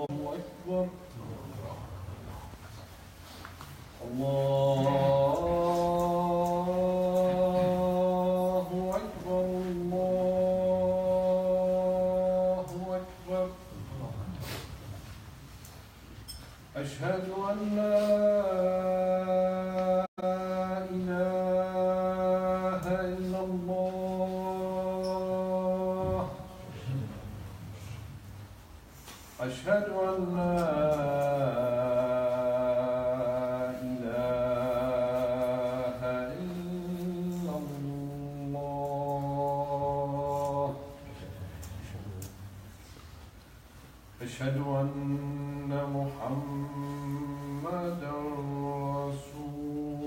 أكبر. الله أكبر. الله أكبر. أشهد أن لا إله إلا الله. أشهد أن لا إله إلا الله. أشهد أن محمدًا رسول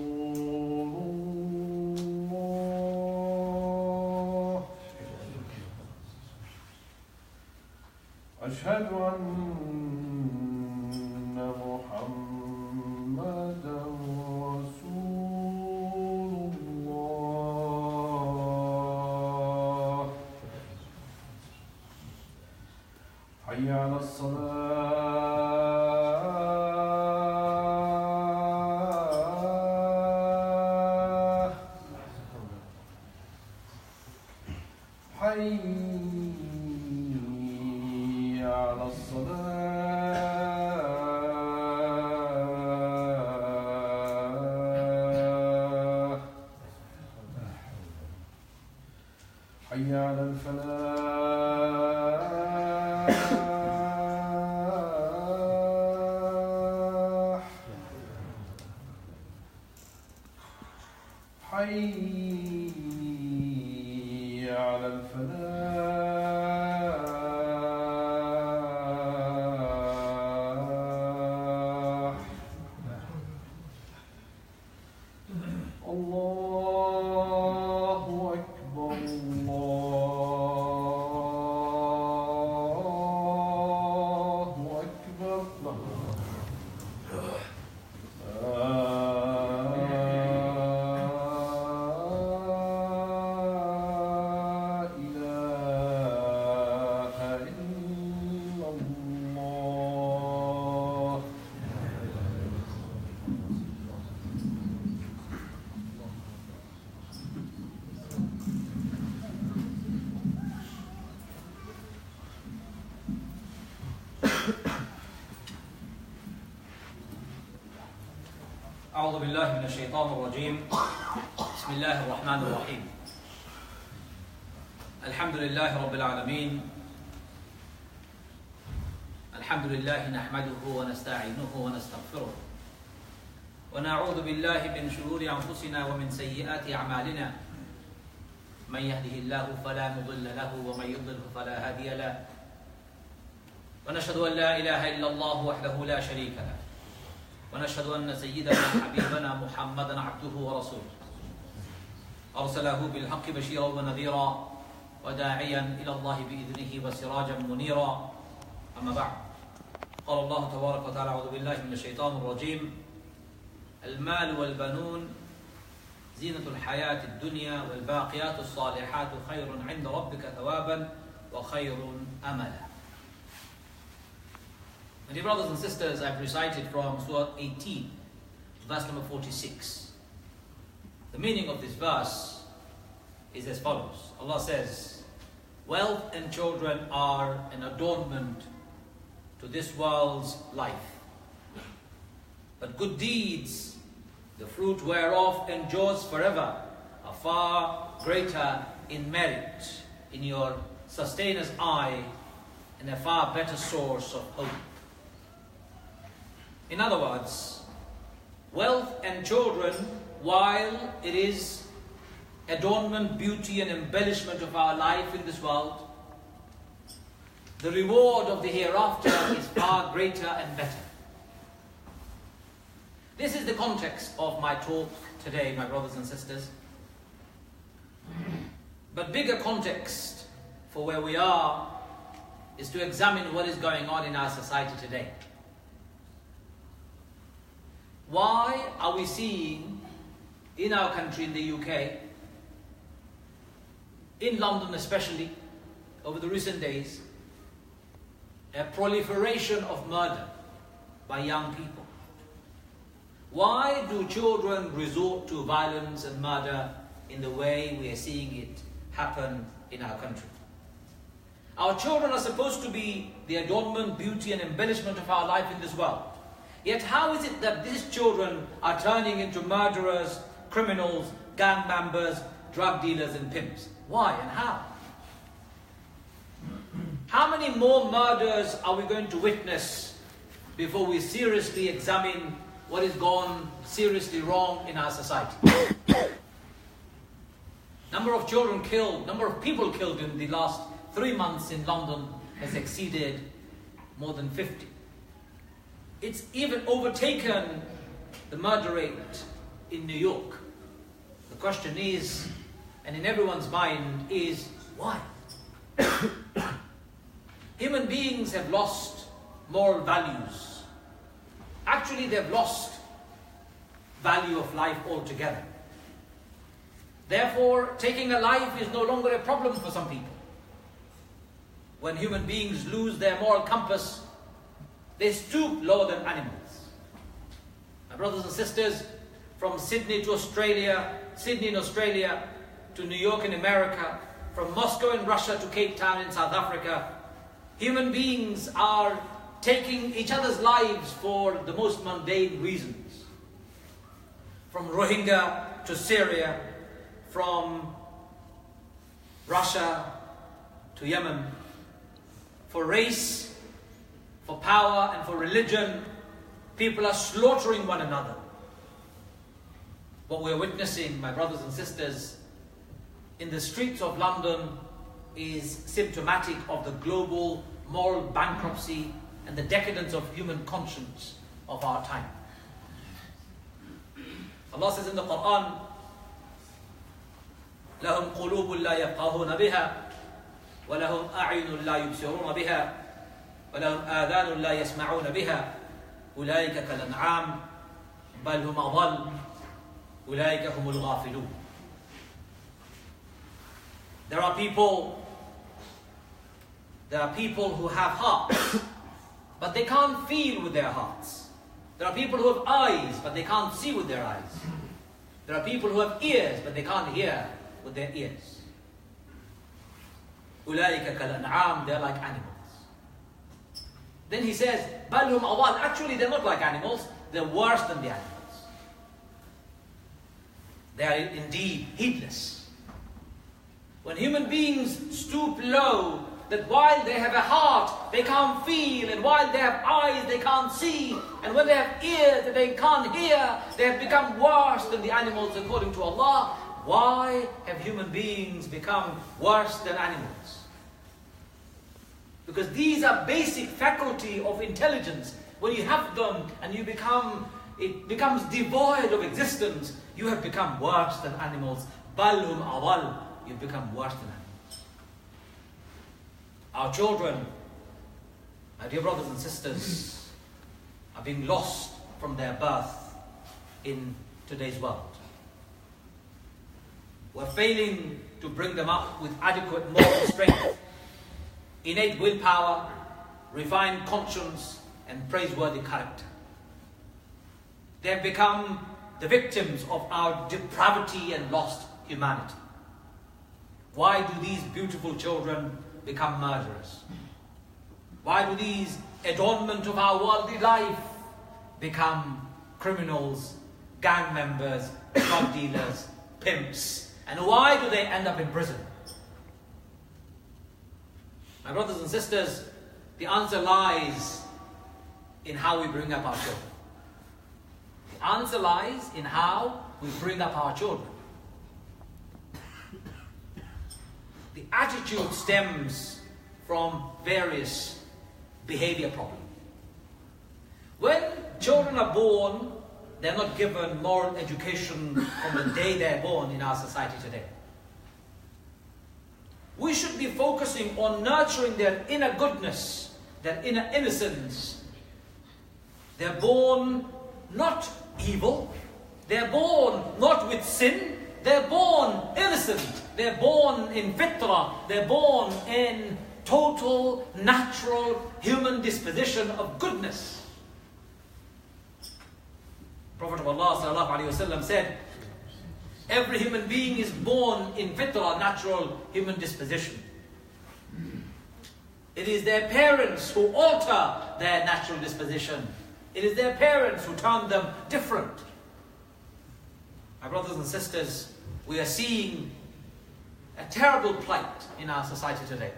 الله. أشهد أن محمدًا رسول الله. حي على الصلاة. حي على الصلاة. حي على الفلاح. حي على الفلاح. الله أكبر. الله أكبر. أعوذ بالله من الشيطان الرجيم. بسم الله الرحمن الرحيم. الحمد لله رب العالمين. الحمد لله نحمده ونستعينه ونستغفره ونعوذ بالله من شرور أنفسنا ومن سيئات أعمالنا. من يهده الله فلا مضل له ومن يضلل فلا هادي له. ونشهد أن لا إله إلا الله وحده لا شريك له. ونشهد أن سيدنا حبيبنا محمدًا عبده ورسوله أرسله بالحق بشيرا ونذيرا وداعيا إلى الله بإذنه وسراجا منيرا. أما بعد، قال الله تبارك وتعالى: أعوذ بالله من الشيطان الرجيم. المال والبنون زينة الحياة الدنيا والباقيات الصالحات خير عند ربك ثوابا وخير أملا. My dear brothers and sisters, I've recited from Surah 18, verse number 46. The meaning of this verse is as follows. Allah says, wealth and children are an adornment to this world's life. But good deeds, the fruit whereof endures forever, are far greater in merit in your sustainer''s eye and a far better source of hope. In other words, wealth and children, while it is adornment, beauty and embellishment of our life in this world, the reward of the hereafter is far greater and better. This is the context of my talk today, my brothers and sisters. But bigger context for where we are is to examine what is going on in our society today. Why are we seeing in our country, in the UK, in London especially, over the recent days, a proliferation of murder by young people. Why do children resort to violence and murder in the way we are seeing it happen in our country? Our children are supposed to be the adornment, beauty and embellishment of our life in this world. Yet how is it that these children are turning into murderers, criminals, gang members, drug dealers and pimps? Why and how? How many more murders are we going to witness before we seriously examine what has gone seriously wrong in our society? Number of children killed, number of people killed in the last 3 months in London has exceeded more than 50. It's even overtaken the murder rate in New York. The question is, and in everyone's mind, is why? Human beings have lost moral values. Actually, they've lost value of life altogether. Therefore, taking a life is no longer a problem for some people. When human beings lose their moral compass, they stoop lower than animals. My brothers and sisters, from Sydney to Australia, Sydney in Australia to New York in America, from Moscow in Russia to Cape Town in South Africa, human beings are taking each other's lives for the most mundane reasons. From Rohingya to Syria, from Russia to Yemen, for race, for power and for religion, people are slaughtering one another. What we're witnessing, my brothers and sisters, in the streets of London is symptomatic of the global moral bankruptcy and the decadence of human conscience of our time. Allah says in the Quran, لهم قلوب لا يفقهون بها ولهم أعين لا يبصرون بها ولهم آذان لا يسمعون بها أولئك كالأنعام بل هم أضل أولئك هم الغافلون. There are people who have hearts, but they can't feel with their hearts. There are people who have eyes, but they can't see with their eyes. There are people who have ears, but they can't hear with their ears. أولئك كالأنعام, they're like animals. Then he says, بل هم أضل. Actually, they're not like animals, they're worse than the animals. They are indeed heedless. When human beings stoop low, that while they have a heart, they can't feel, and while they have eyes, they can't see, and when they have ears, that they can't hear, they have become worse than the animals according to Allah. Why have human beings become worse than animals? Because these are basic faculty of intelligence. When you have them and it becomes devoid of existence, you have become worse than animals. Balhum awal, you become worse than animals. Our children, my dear brothers and sisters, are being lost from their birth in today's world. We're failing to bring them up with adequate moral strength, innate willpower, refined conscience, and praiseworthy character. They have become the victims of our depravity and lost humanity. Why do these beautiful children become murderers? Why do these adornment of our worldly life become criminals, gang members, drug dealers, pimps? And why do they end up in prison? My brothers and sisters, the answer lies in how we bring up our children. The answer lies in how we bring up our children. The attitude stems from various behavior problems. When children are born, they're not given moral education from the day they're born in our society today. We should be focusing on nurturing their inner goodness, their inner innocence. They're born not evil. They're born not with sin. They're born innocent. They're born in fitrah. They're born in total, natural, human disposition of goodness. Prophet of Allah sallallahu alaihi wasallam said, every human being is born in fitrah, natural human disposition. It is their parents who alter their natural disposition. It is their parents who turn them different. My brothers and sisters, we are seeing a terrible plight in our society today.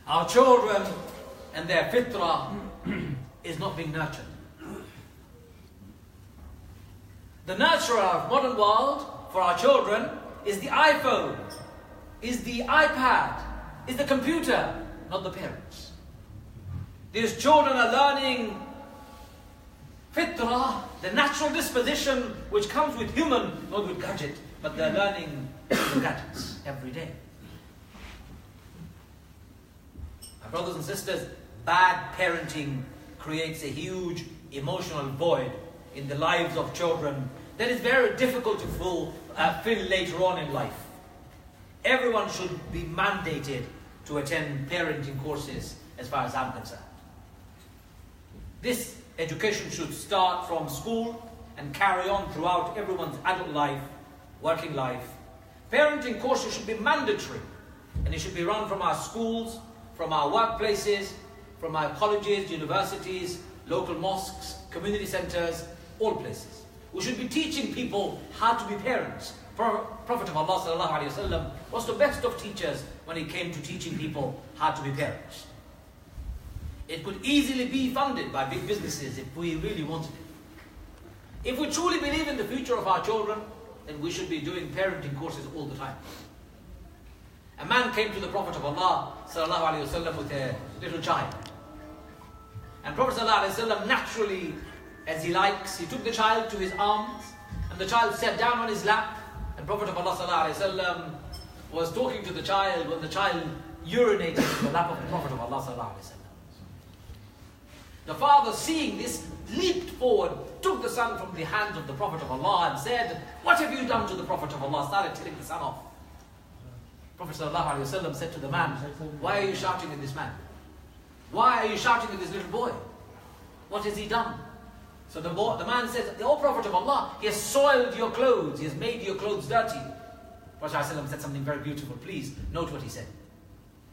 Our children and their fitrah is not being nurtured. The nurturer of modern world for our children is the iPhone, is the iPad, is the computer, not the parents. These children are learning fitrah, the natural disposition which comes with human, not with gadget, but they're learning the gadgets every day. My brothers and sisters, bad parenting creates a huge emotional void in the lives of children that is very difficult to fill later on in life. Everyone should be mandated to attend parenting courses as far as I'm concerned. This education should start from school and carry on throughout everyone's adult life, working life. Parenting courses should be mandatory, and it should be run from our schools, from our workplaces, from our colleges, universities, local mosques, community centers, all places. We should be teaching people how to be parents. Prophet of Allah sallallahu alaihi wasallam was the best of teachers when it came to teaching people how to be parents. It could easily be funded by big businesses if we really wanted it. If we truly believe in the future of our children, then we should be doing parenting courses all the time. A man came to the Prophet of Allah sallallahu alaihi wasallam with a little child. And Prophet sallallahu alaihi wasallam naturally, as he likes, he took the child to his arms, and the child sat down on his lap. And Prophet of Allah sallallahu alaihi wasallam was talking to the child when the child urinated in the lap of the Prophet of Allah sallallahu alaihi wasallam. The father, seeing this, leaped forward, took the son from the hands of the Prophet of Allah and said, "What have you done to the Prophet of Allah?" Started telling the son off. Prophet sallallahu alaihi wasallam said to the man, "Why are you shouting at this man? Why are you shouting at this little boy? What has he done?" So the man says, "O Prophet of Allah, he has soiled your clothes, he has made your clothes dirty." Prophet ﷺ said something very beautiful. Please note what he said.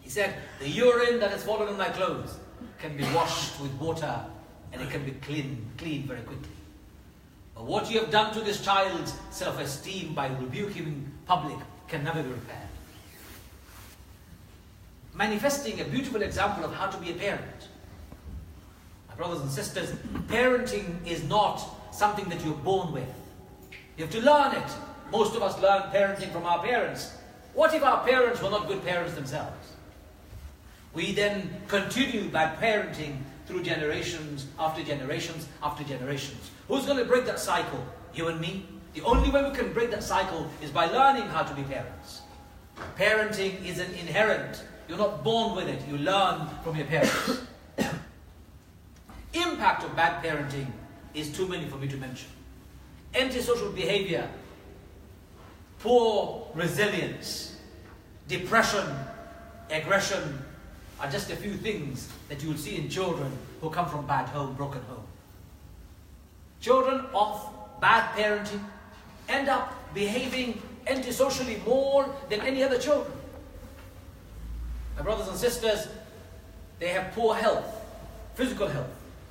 He said, "The urine that has fallen on my clothes can be washed with water and it can be cleaned very quickly. But what you have done to this child's self-esteem by rebuking him in public can never be repaired." Manifesting a beautiful example of how to be a parent. My brothers and sisters, parenting is not something that you're born with. You have to learn it. Most of us learn parenting from our parents. What if our parents were not good parents themselves? We then continue bad parenting through generations after generations after generations. Who's going to break that cycle? You and me? The only way we can break that cycle is by learning how to be parents. Parenting isn't inherent. You're not born with it. You learn from your parents. Impact of bad parenting is too many for me to mention. Antisocial behavior, poor resilience, depression, aggression are just a few things that you will see in children who come from bad home, broken home. Children of bad parenting end up behaving antisocially more than any other children. My brothers and sisters, they have poor health, physical health,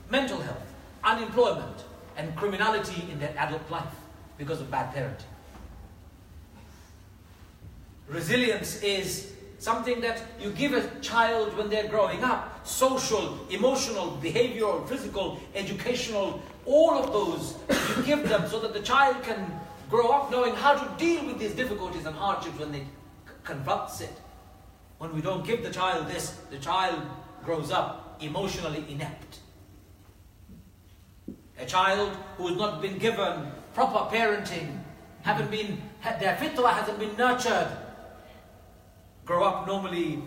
mental health, unemployment, and criminality in their adult life because of bad parenting. Resilience is something that you give a child when they're growing up. Social, emotional, behavioral, physical, educational, all of those you give them so that the child can grow up knowing how to deal with these difficulties and hardships when they confronts it. When we don't give the child this, the child grows up emotionally inept. A child who has not been given proper parenting, their fitrah hasn't been nurtured, grow up normally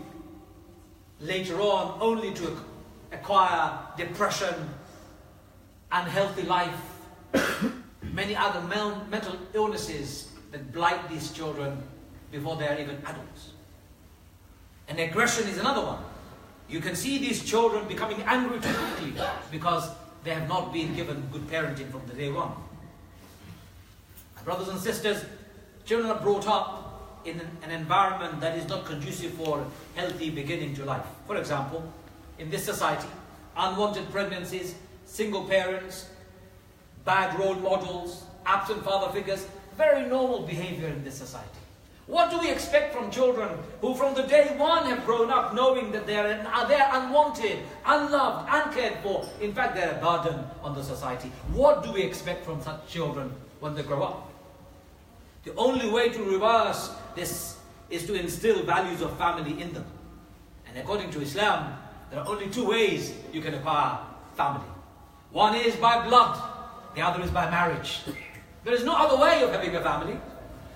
later on only to acquire depression, unhealthy life, many other mental illnesses that blight these children before they are even adults. And aggression is another one. You can see these children becoming angry too quickly because they have not been given good parenting from the day one. My brothers and sisters, children are brought up in an environment that is not conducive for healthy beginning to life. For example, in this society, unwanted pregnancies, single parents, bad role models, absent father figures, very normal behavior in this society. What do we expect from children who from the day one have grown up knowing that they're unwanted, unloved, uncared for? In fact, they're a burden on the society. What do we expect from such children when they grow up? The only way to reverse this is to instill values of family in them. And according to Islam, there are only two ways you can acquire family. One is by blood, the other is by marriage. There is no other way of having a family.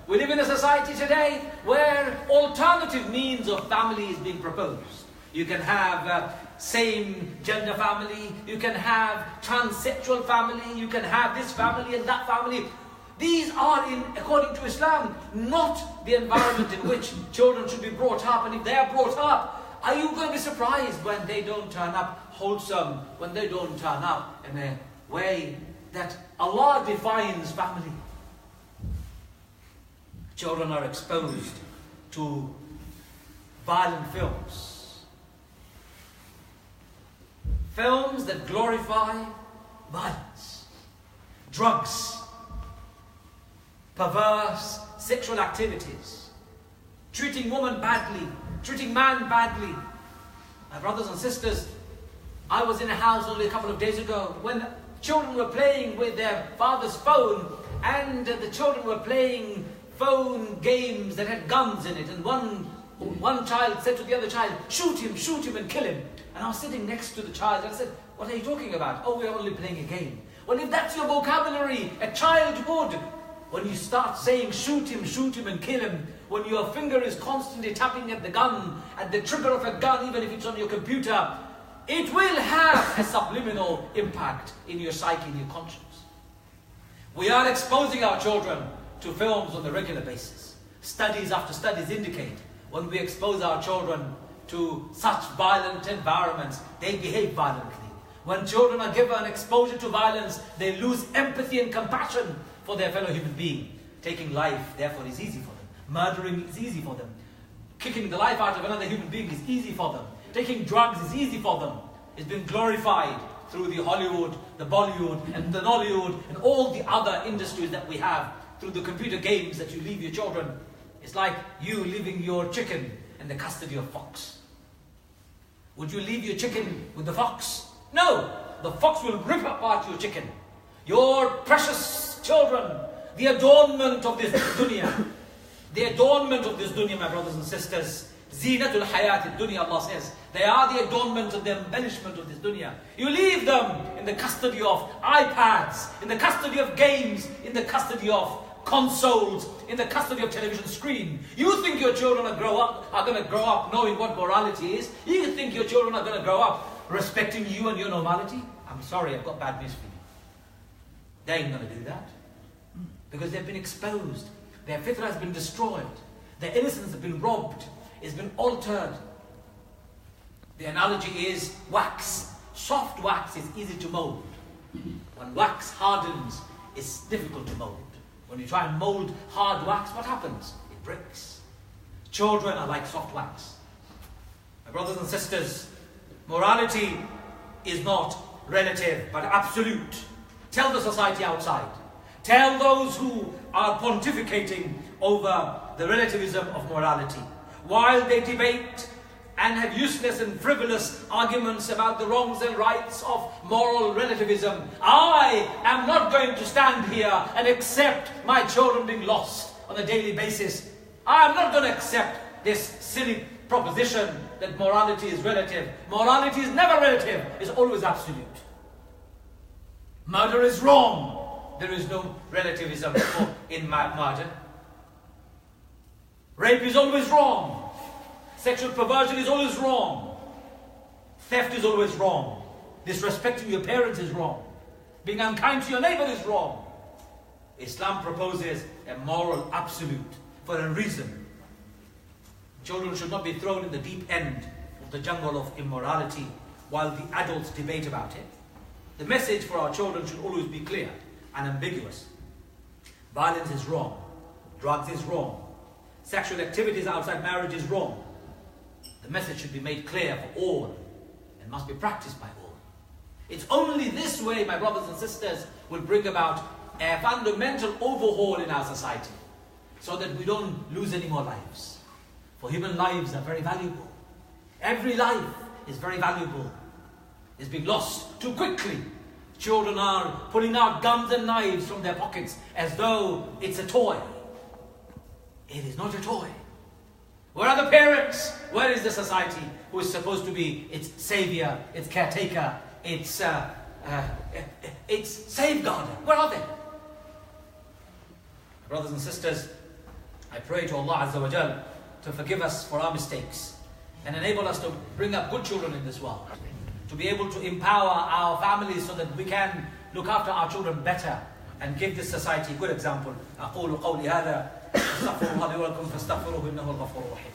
We live in a society today where alternative means of family is being proposed. You can have same gender family, you can have transsexual family, you can have this family and that family. These are, according to Islam, not the environment in which children should be brought up. And if they are brought up, are you going to be surprised when they don't turn up wholesome, when they don't turn up in a way that Allah defines family? Children are exposed to violent films. Films that glorify violence, drugs, perverse sexual activities, treating woman badly, treating man badly. My brothers and sisters, I was in a house only a couple of days ago when children were playing with their father's phone, and the children were playing phone games that had guns in it, and one child said to the other child, shoot him and kill him. And I was sitting next to the child and I said, what are you talking about? Oh, we're only playing a game. Well, if that's your vocabulary at childhood, when you start saying shoot him and kill him, when your finger is constantly tapping at the gun, at the trigger of a gun, even if it's on your computer, it will have a subliminal impact in your psyche, in your conscience. We are exposing our children to films on a regular basis. Studies after studies indicate when we expose our children to such violent environments, they behave violently. When children are given exposure to violence, they lose empathy and compassion for their fellow human being. Taking life, therefore, is easy for them. Murdering is easy for them. Kicking the life out of another human being is easy for them. Taking drugs is easy for them. It's been glorified through the Hollywood, the Bollywood, and the Nollywood, and all the other industries that we have, through the computer games that you leave your children. It's like you leaving your chicken in the custody of fox. Would you leave your chicken with the fox? No! The fox will rip apart your chicken. Your precious children, the adornment of this dunya. The adornment of this dunya, my brothers and sisters. Zinatul hayat dunya, Allah says. They are the adornment and the embellishment of this dunya. You leave them in the custody of iPads, in the custody of games, in the custody of consoles, in the custody of television screen. You think your children are going to grow up knowing what morality is? You think your children are going to grow up respecting you and your normality? I'm sorry, I've got bad news for you. They ain't going to do that. Because they've been exposed. Their fitrah has been destroyed. Their innocence has been robbed. It's been altered. The analogy is wax. Soft wax is easy to mold. When wax hardens, it's difficult to mold. When you try and mold hard wax, what happens? It breaks. Children are like soft wax. My brothers and sisters, morality is not relative but absolute. Tell the society outside. Tell those who are pontificating over the relativism of morality. While they debate and have useless and frivolous arguments about the wrongs and rights of moral relativism, I am not going to stand here and accept my children being lost on a daily basis. I am not going to accept this silly proposition that morality is relative. Morality is never relative, it's always absolute. Murder is wrong. There is no relativism in murder. Rape is always wrong. Sexual perversion is always wrong. Theft is always wrong. Disrespecting your parents is wrong. Being unkind to your neighbor is wrong. Islam proposes a moral absolute for a reason. Children should not be thrown in the deep end of the jungle of immorality while the adults debate about it. The message for our children should always be clear and ambiguous. Violence is wrong. Drugs is wrong. Sexual activities outside marriage is wrong. The message should be made clear for all and must be practiced by all. It's only this way, my brothers and sisters, will bring about a fundamental overhaul in our society so that we don't lose any more lives. For human lives are very valuable. Every life is very valuable. It's being lost too quickly. Children are pulling out guns and knives from their pockets as though it's a toy. It is not a toy. Where are the parents? Where is the society who is supposed to be its savior, its caretaker, its safeguarder? Where are they? Brothers and sisters, I pray to Allah Azza wa Jal to forgive us for our mistakes and enable us to bring up good children in this world, to be able to empower our families so that we can look after our children better and give this society a good example. أقول قولي هذا أستغفر الله لي ولكم فاستغفروه إنه الغفور الرحيم.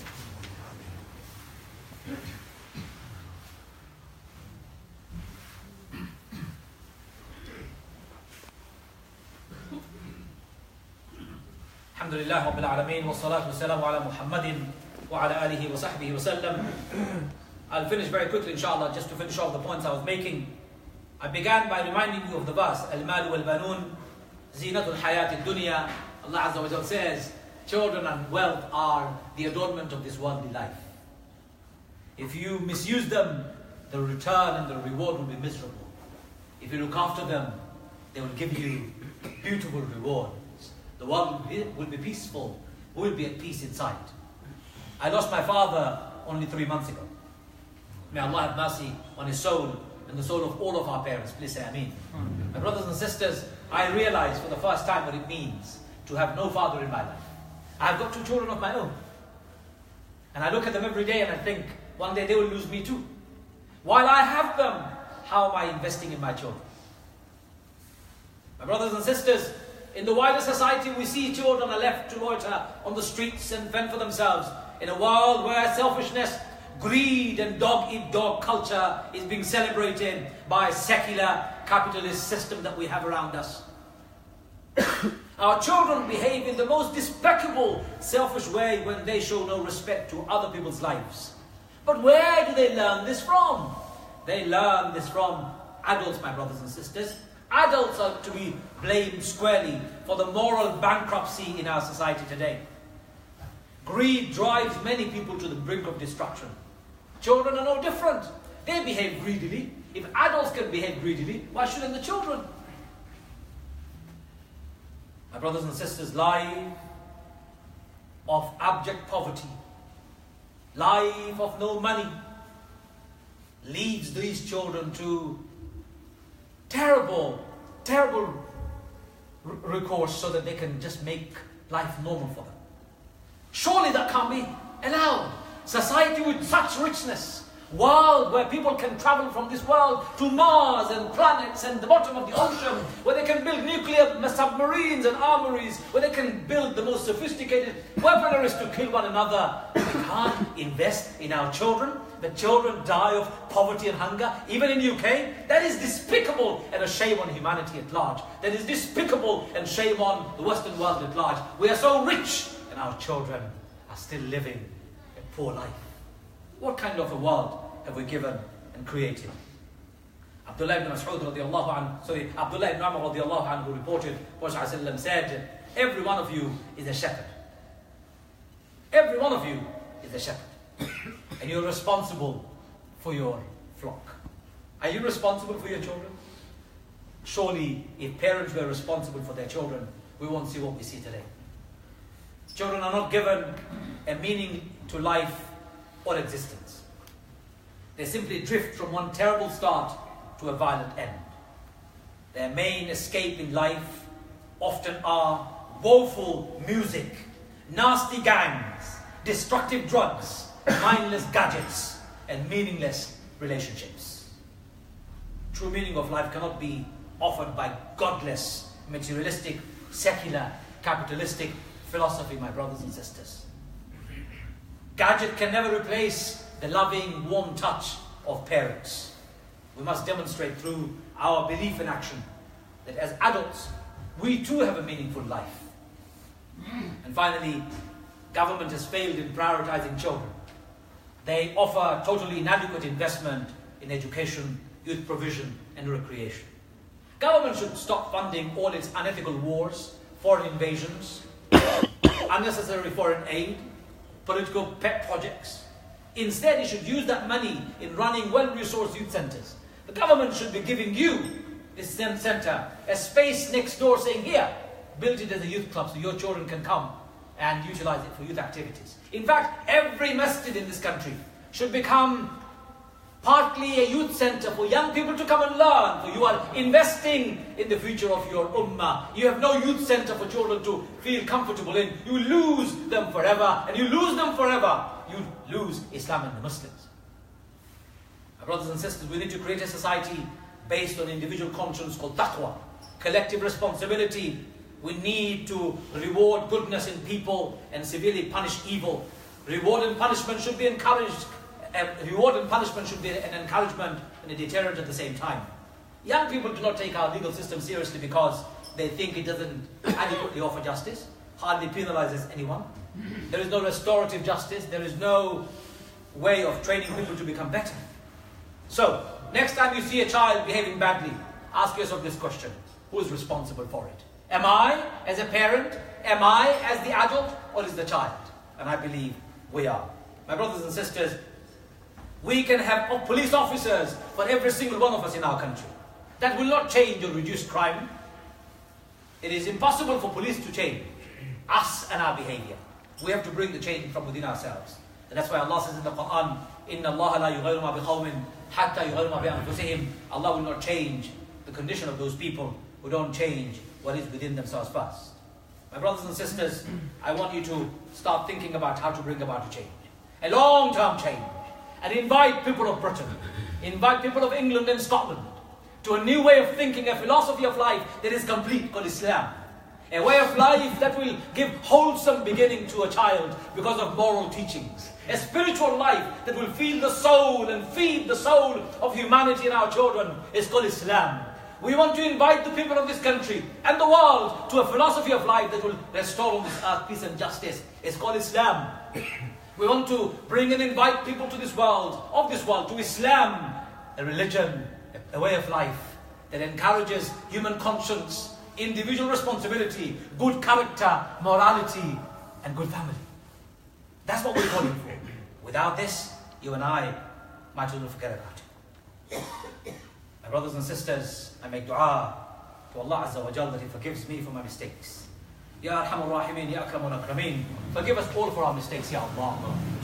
الحمد لله رب العالمين والصلاة والسلام على محمد وعلى آله وصحبه وسلم. I'll finish very quickly, inshallah, just to finish off the points I was making. I began by reminding you of the verse, Al-Malu wal-Banun, Zinatul Hayat al-Dunya. Allah Azza wa Jal says, children and wealth are the adornment of this worldly life. If you misuse them, the return and the reward will be miserable. If you look after them, they will give you beautiful rewards. The world will be peaceful. We will be at peace inside. I lost my father only 3 months ago. May Allah have mercy on his soul and the soul of all of our parents. Please say Ameen. My brothers and sisters, I realized for the first time what it means to have no father in my life. I've got 2 children of my own. And I look at them every day and I think, one day they will lose me too. While I have them, how am I investing in my children? My brothers and sisters, in the wider society we see children are left to loiter on the streets and fend for themselves in a world where selfishness, greed and dog-eat-dog culture is being celebrated by a secular capitalist system that we have around us. Our children behave in the most despicable, selfish way when they show no respect to other people's lives. But where do they learn this from? They learn this from adults, my brothers and sisters. Adults are to be blamed squarely for the moral bankruptcy in our society today. Greed drives many people to the brink of destruction. Children are no different. They behave greedily. If adults can behave greedily, why shouldn't the children? My brothers and sisters, life of abject poverty, life of no money, leads these children to terrible recourse so that they can just make life normal for them. Surely that can't be allowed. Society with such richness, world where people can travel from this world to Mars and planets and the bottom of the ocean, where they can build nuclear submarines and armories, where they can build the most sophisticated weaponry to kill one another. We can't invest in our children. The children die of poverty and hunger, even in UK. That is despicable and a shame on humanity at large. That is despicable and shame on the Western world at large. We are so rich and our children are still living a poor life. What kind of a world have we given and created? Abdullah ibn Mas'ud radiallahu anhu, Abdullah ibn Umar radiallahu anhu reported, Prophet said, every one of you is a shepherd. Every one of you is a shepherd. And you're responsible for your flock. Are you responsible for your children? Surely, if parents were responsible for their children, we won't see what we see today. Children are not given a meaning to life or existence. They simply drift from one terrible start to a violent end. Their main escape in life often are woeful music, nasty gangs, destructive drugs, mindless gadgets, and meaningless relationships. True meaning of life cannot be offered by godless, materialistic, secular, capitalistic philosophy, my brothers and sisters. Gadget can never replace the loving, warm touch of parents. We must demonstrate through our belief and action that as adults, we too have a meaningful life. And finally, government has failed in prioritizing children. They offer totally inadequate investment in education, youth provision, and recreation. Government should stop funding all its unethical wars, foreign invasions, unnecessary foreign aid, political pet projects. Instead, it should use that money in running well-resourced youth centers. The government should be giving you, this center, a space next door saying, here, build it as a youth club so your children can come and utilize it for youth activities. In fact, every masjid in this country should become partly a youth center for young people to come and learn. For you are investing in the future of your ummah. You have no youth center for children to feel comfortable in. You lose them forever, and you lose them forever, you lose Islam and the Muslims. My brothers and sisters, we need to create a society based on individual conscience called taqwa, collective responsibility. We need to reward goodness in people and severely punish evil. Reward and punishment should be encouraged. Reward and punishment should be an encouragement and a deterrent at the same time. Young people do not take our legal system seriously because they think it doesn't adequately offer justice, hardly penalizes anyone. There is no restorative justice. There is no way of training people to become better. So, next time you see a child behaving badly, ask yourself this question: who is responsible for it? Am I as a parent? Am I as the adult? Or is the child? And I believe we are. My brothers and sisters, we can have police officers for every single one of us in our country. That will not change or reduce crime. It is impossible for police to change us and our behavior. We have to bring the change from within ourselves. And that's why Allah says in the Quran, إِنَّ اللَّهَ لَا يُغَيْرُ مَا بِقَوْمٍ حَتَّى يُغَيْرُ مَا بِأَنفُسِهِمْ. Allah will not change the condition of those people who don't change what is within themselves first. My brothers and sisters, I want you to start thinking about how to bring about a change. A long-term change. And invite people of Britain, invite people of England and Scotland to a new way of thinking, a philosophy of life that is complete, called Islam. A way of life that will give wholesome beginning to a child because of moral teachings. A spiritual life that will feel the soul and feed the soul of humanity in our children is called Islam. We want to invite the people of this country and the world to a philosophy of life that will restore on this earth peace and justice. It's called Islam. We want to bring and invite people to this world, to Islam, a religion, a way of life that encourages human conscience, individual responsibility, good character, morality, and good family. That's what we're calling for. Without this, you and I might as well forget about it. My brothers and sisters, I make dua to Allah Azza wa Jalla that He forgives me for my mistakes. Ya Arhamur Rahimin, Ya Akramul Akramin. Forgive us all for our mistakes, Ya Allah.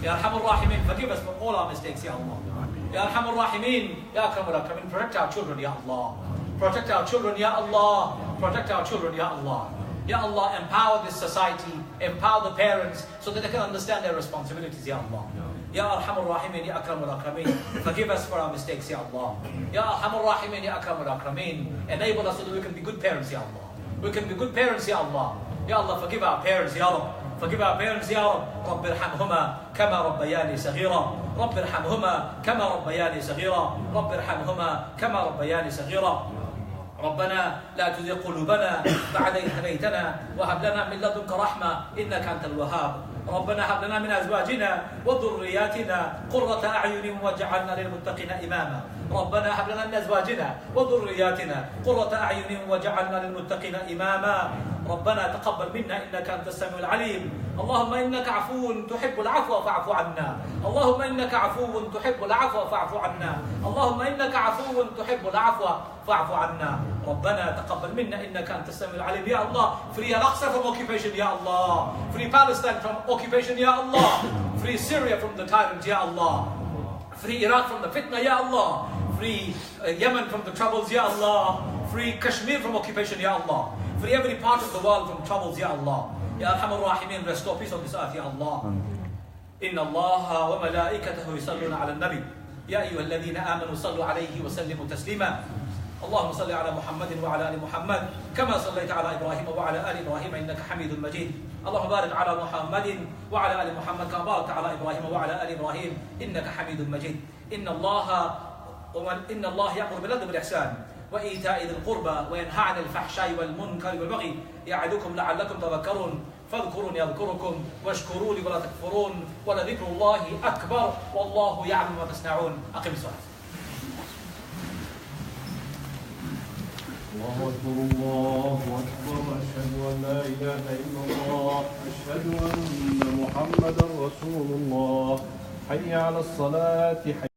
Ya Arhamur Rahimin, forgive us for all our mistakes, Ya Allah. Ya Arhamur Rahimin, Ya Akramul Akramin. Protect our children, Ya Allah. Protect our children, Ya Allah. Protect our children, Ya Allah. Ya Allah, empower this society, empower the parents so that they can understand their responsibilities, Ya Allah. Ya Arhamur Rahimin, Ya Akramul Akramin. Forgive us for our mistakes, Ya Allah. Ya Arhamur Rahimin, Ya Akramul Akramin. Enable us so that we can be good parents, Ya Allah. We can be good parents, Ya Allah. Ya Allah, forgive our parents, Ya Allah. Forgive our parents, Ya Allah. رب ارحمهما كما ربياني صغيرا. رب ارحمهما كما ربياني صغيرا. رب ارحمهما كما ربياني صغيرا. ربنا لا تزغ قلوبنا بعد إذ هديتنا وهب لنا من لدنك رحمة إنك أنت الوهاب. ربنا هب لنا من أزواجنا وذرياتنا قرة أعين واجعلنا للمتقين إماما. ربنا هب لنا من أزواجنا وذرياتنا قرة أعين واجعلنا للمتقين إماما. ربنا تقبل منا إنك أنت السميع العليم. اللهم إنك عفو تحب العفو فاعف عنا. اللهم إنك عفو تحب العفو فاعف عنا. اللهم إنك عفو تحب العفو فاعف عنا. ربنا تقبل منا إنك أنت السميع العليم. Ya Allah, free Al-Aqsa from occupation, Ya Allah. Free Palestine from occupation, Ya Allah. Free Syria from the tyrant, Ya Allah. Free Iraq from the fitna, Ya Allah. Free Yemen from the troubles, Ya Allah. Free Kashmir from occupation, Ya Allah. Free every part of the world from troubles, Ya Allah. Ya Arhamur Rahimin, restore peace on this earth, Ya Allah. Inna Allah wa malaikatahu yusalluna ala al-nabi. Ya ayyuha alladhina amanu sallu alayhi wa sallimu taslima. اللهم صل على محمد وعلى ال محمد كما صليت على ابراهيم وعلى ال ابراهيم انك حميد مجيد اللهم بارك على محمد وعلى آل محمد كما باركت على إبراهيم وعلى آل إبراهيم إنك حميد مجيد. إن الله يأمر بالعدل والإحسان وإيتاء ذي القربى وينهى عن الفحشاء والمنكر والبغي يعظكم لعلكم تذكرون فاذكروني أذكركم واشكروا لي ولا تكفرون ولذكر الله أكبر والله يعلم ما تصنعون. أقم الصلاة. الله أكبر الله أكبر أشهد أن لا إله إلا الله أشهد أن محمدا رسول الله حي على الصلاة.